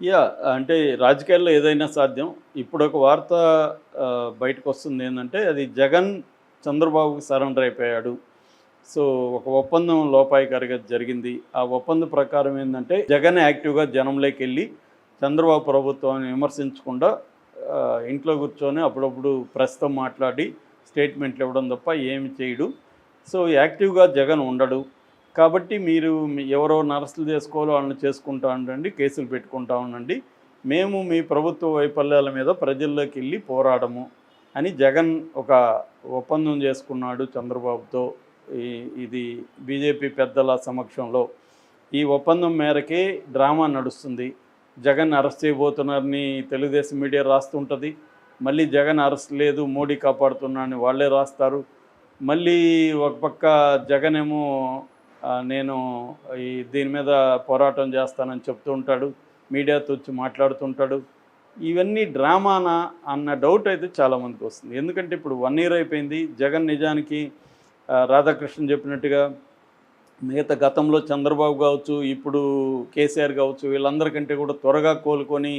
Yeah! అంటే రాజకీయాల్లో ఏదైనా సాధ్యం. ఇప్పుడొక వార్త బయటకొస్తుంది ఏందంటే, అది జగన్ చంద్రబాబుకి సరెండర్ అయిపోయాడు. సో, ఒక ఒప్పందం లోపాయికారిగా జరిగింది. ఆ ఒప్పందం ప్రకారం ఏందంటే, జగన్ యాక్టివ్‌గా జనంలోకెళ్ళి చంద్రబాబు ప్రభుత్వాన్ని విమర్శించకుండా ఇంట్లో కూర్చొని అప్పుడప్పుడు ప్రెస్‌తో మాట్లాడి స్టేట్మెంట్లు ఇవ్వడం తప్ప ఏమి చేయడు. సో, యాక్టివ్‌గా జగన్ ఉండడు. కాబట్టి మీరు ఎవరెవరిని అరెస్టులు చేసుకోవాలో వాళ్ళని చేసుకుంటా ఉండండి, కేసులు పెట్టుకుంటా ఉండండి. మేము మీ ప్రభుత్వ వైఫల్యాల మీద ప్రజల్లోకెళ్ళి పోరాడము అని జగన్ ఒక ఒప్పందం చేసుకున్నాడు చంద్రబాబుతో. ఈ ఇది బీజేపీ పెద్దల సమక్షంలో. ఈ ఒప్పందం మేరకే డ్రామా నడుస్తుంది. జగన్ అరెస్ట్ చేయబోతున్నారని తెలుగుదేశం మీడియా రాస్తుంటది. మళ్ళీ జగన్ అరెస్ట్ లేదు, మోడీ కాపాడుతున్నాడని వాళ్ళే రాస్తారు. మళ్ళీ ఒక పక్క జగనేమో నేను దీని మీద పోరాటం చేస్తానని చెప్తూ ఉంటాడు. మీడియాతో వచ్చి మాట్లాడుతుంటాడు. ఇవన్నీ డ్రామానా అన్న డౌట్ అయితే చాలామందికి వస్తుంది. ఎందుకంటే ఇప్పుడు 1 ఇయర్ అయిపోయింది. జగన్ నిజానికి రాధాకృష్ణ చెప్పినట్టుగా మిగతా గతంలో చంద్రబాబు కావచ్చు, ఇప్పుడు కేసీఆర్ కావచ్చు, వీళ్ళందరికంటే కూడా త్వరగా కోలుకొని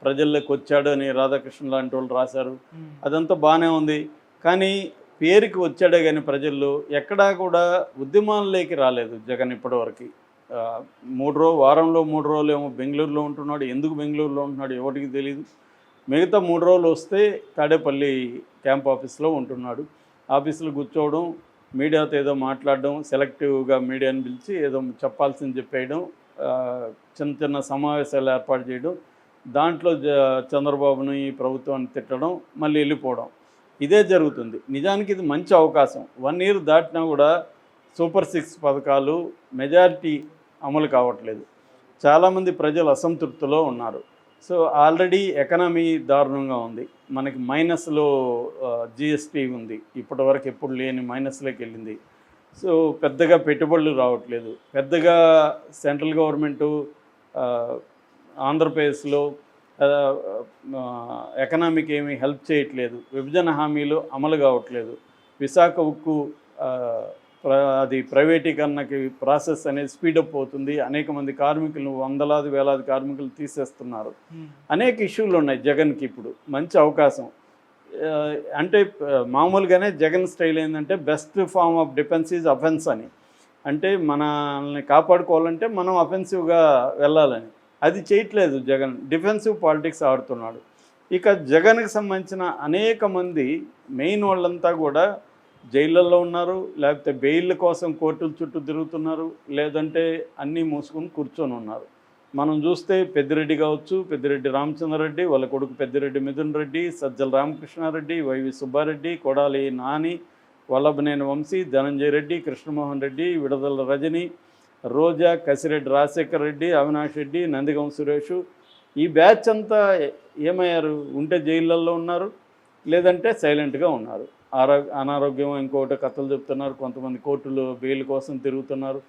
ప్రజల్లోకి వచ్చాడు అని రాధాకృష్ణ లాంటి వాళ్ళు రాశారు. అదంతా బాగానే ఉంది. కానీ పేరుకి వచ్చాడే కానీ ప్రజల్లో ఎక్కడా కూడా ఉద్యమాల్లోకి రాలేదు జగన్ ఇప్పటివరకు. 3 రోజులేమో బెంగళూరులో ఉంటున్నాడు. ఎందుకు బెంగళూరులో ఉంటున్నాడు ఎవరికి తెలీదు. మిగతా 3 రోజులు వస్తే తాడేపల్లి క్యాంప్ ఆఫీస్లో ఉంటున్నాడు. ఆఫీసులో కూర్చోవడం, మీడియాతో ఏదో మాట్లాడడం, సెలెక్టివ్గా మీడియాని పిలిచి ఏదో చెప్పాల్సింది చెప్పేయడం, చిన్న చిన్న సమావేశాలు ఏర్పాటు చేయడం, దాంట్లో చంద్రబాబుని ఈ ప్రభుత్వాన్ని తిట్టడం, మళ్ళీ వెళ్ళిపోవడం. ఇదే జరుగుతుంది. నిజానికి ఇది మంచి అవకాశం. 1 ఇయర్ దాటినా కూడా సూపర్ 6 పథకాలు మెజారిటీ అమలు కావట్లేదు. చాలామంది ప్రజలు అసంతృప్తిలో ఉన్నారు. సో ఆల్రెడీ ఎకనామీ దారుణంగా ఉంది. మనకి మైనస్లో జీఎస్టీ ఉంది. ఇప్పటివరకు ఎప్పుడు లేని మైనస్లోకి వెళ్ళింది. సో పెద్దగా పెట్టుబడులు రావట్లేదు. పెద్దగా సెంట్రల్ గవర్నమెంటు ఆంధ్రప్రదేశ్లో ఎకనామీకి ఏమీ హెల్ప్ చేయట్లేదు. విభజన హామీలు అమలు కావట్లేదు. విశాఖ ఉక్కు అది ప్రైవేటీకరణకి ప్రాసెస్ అనేది స్పీడప్ అవుతుంది. అనేక మంది కార్మికులు, వందలాది వేలాది కార్మికులు తీసేస్తున్నారు. అనేక ఇష్యూలు ఉన్నాయి జగన్కి. ఇప్పుడు మంచి అవకాశం. అంటే మామూలుగానే జగన్ స్టైల్ ఏంటంటే best form of defence is offence అని. అంటే మనల్ని కాపాడుకోవాలంటే మనం అఫెన్సివ్గా వెళ్ళాలని. అది చేయట్లేదు జగన్. డిఫెన్సివ్ పాలిటిక్స్ ఆడుతున్నాడు. ఇక జగన్కి సంబంధించిన అనేక మంది మెయిన్ వాళ్ళంతా కూడా జైళ్ళల్లో ఉన్నారు, లేకపోతే బెయిల్ కోసం కోర్టుల చుట్టూ తిరుగుతున్నారు, లేదంటే అన్నీ మూసుకొని కూర్చొని ఉన్నారు. మనం చూస్తే పెద్దిరెడ్డి కావచ్చు, పెద్దిరెడ్డి రామచంద్రరెడ్డి, వాళ్ళ కొడుకు పెద్దిరెడ్డి మిథున్ రెడ్డి, సజ్జల రామకృష్ణారెడ్డి, వైవి సుబ్బారెడ్డి, కొడాలి నాని, వల్లభనేని వంశీ, ధనంజయ రెడ్డి, కృష్ణమోహన్ రెడ్డి, విడదల రజని, రోజా, కసిరెడ్డి రాజశేఖర్ రెడ్డి, అవినాష్ రెడ్డి, నందిగం సురేష్, ఈ బ్యాచ్ అంతా ఏమయ్యారు? ఉంటే జైళ్ళల్లో ఉన్నారు, లేదంటే సైలెంట్గా ఉన్నారు. అనారోగ్యం ఇంకోటి కథలు చెప్తున్నారు. కొంతమంది కోర్టులో బెయిల్ కోసం తిరుగుతున్నారు,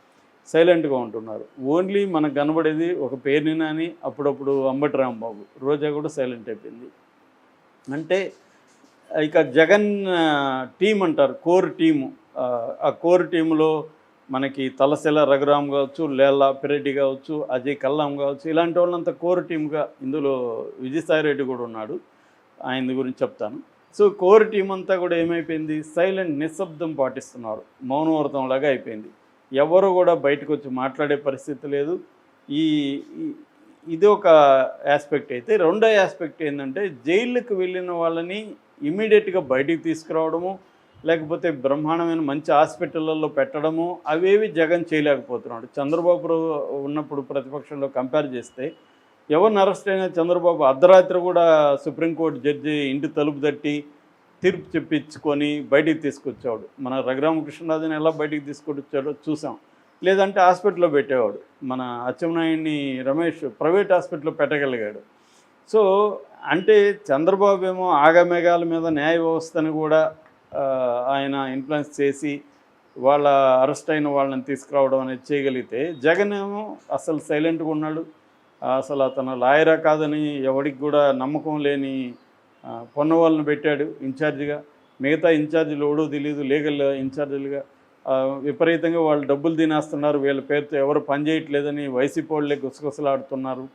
సైలెంట్గా ఉంటున్నారు. ఓన్లీ మనకు కనబడేది ఒక పేరుని నాని, అప్పుడప్పుడు అంబటి రాంబాబు. రోజా కూడా సైలెంట్ అయిపోయింది. అంటే ఇక జగన్ టీం అంటారు, కోర్ టీము. ఆ కోర్ టీంలో మనకి తలశెల రఘురామ్ కావచ్చు, లేల్లా పిరెడ్డి కావచ్చు, అజయ్ కల్లాం కావచ్చు, ఇలాంటి వాళ్ళంతా కోర్ టీమ్గా. ఇందులో విజయసాయి రెడ్డి కూడా ఉన్నాడు, ఆయన గురించి చెప్తాను. సో కోర్ టీం అంతా కూడా ఏమైపోయింది? సైలెంట్, నిశ్శబ్దం పాటిస్తున్నారు. మౌనవ్రతంలాగా అయిపోయింది. ఎవరు కూడా బయటకు వచ్చి మాట్లాడే పరిస్థితి లేదు. ఈ ఇది ఒక ఆస్పెక్ట్ అయితే, రెండో ఆస్పెక్ట్ ఏంటంటే జైళ్ళకి వెళ్ళిన వాళ్ళని ఇమీడియట్గా బయటికి తీసుకురావడము, లేకపోతే బ్రహ్మాండమైన మంచి హాస్పిటళ్ళల్లో పెట్టడము, అవేవి జగన్ చేయలేకపోతున్నాడు. చంద్రబాబు ఉన్నప్పుడు ప్రతిపక్షంలో కంపేర్ చేస్తే ఎవరిని అరెస్ట్ అయినా చంద్రబాబు అర్ధరాత్రి కూడా సుప్రీంకోర్టు జడ్జి ఇంటి తలుపు తట్టి తీర్పు చెప్పించుకొని బయటికి తీసుకొచ్చేవాడు. మన రఘురామకృష్ణరాజుని ఎలా బయటికి తీసుకొచ్చాడో చూసాం. లేదంటే హాస్పిటల్లో పెట్టేవాడు. మన అచ్చెన్నాయుడిని రమేష్ ప్రైవేట్ హాస్పిటల్లో పెట్టగలిగాడు. సో అంటే చంద్రబాబు ఏమో ఆగమేఘాల మీద న్యాయ వ్యవస్థను కూడా ఆయన ఇన్ఫ్లుయెన్స్ చేసి వాళ్ళ అరెస్ట్ అయిన వాళ్ళని తీసుకురావడం అనేది చేయగలిగితే, జగన్ ఏమో అసలు సైలెంట్గా ఉన్నాడు. అసలు అతను లాయరా కాదని ఎవరికి కూడా నమ్మకం లేని పొన్నవాళ్ళని పెట్టాడు ఇన్ఛార్జిగా. మిగతా ఇన్ఛార్జీలు ఎవడో తెలియదు, లీగల్ ఇన్ఛార్జీలుగా. విపరీతంగా వాళ్ళు డబ్బులు తినేస్తున్నారు, వీళ్ళ పేరుతో ఎవరు పనిచేయట్లేదని వైసీపీ వాళ్ళే గుసగుసలాడుతున్నారు.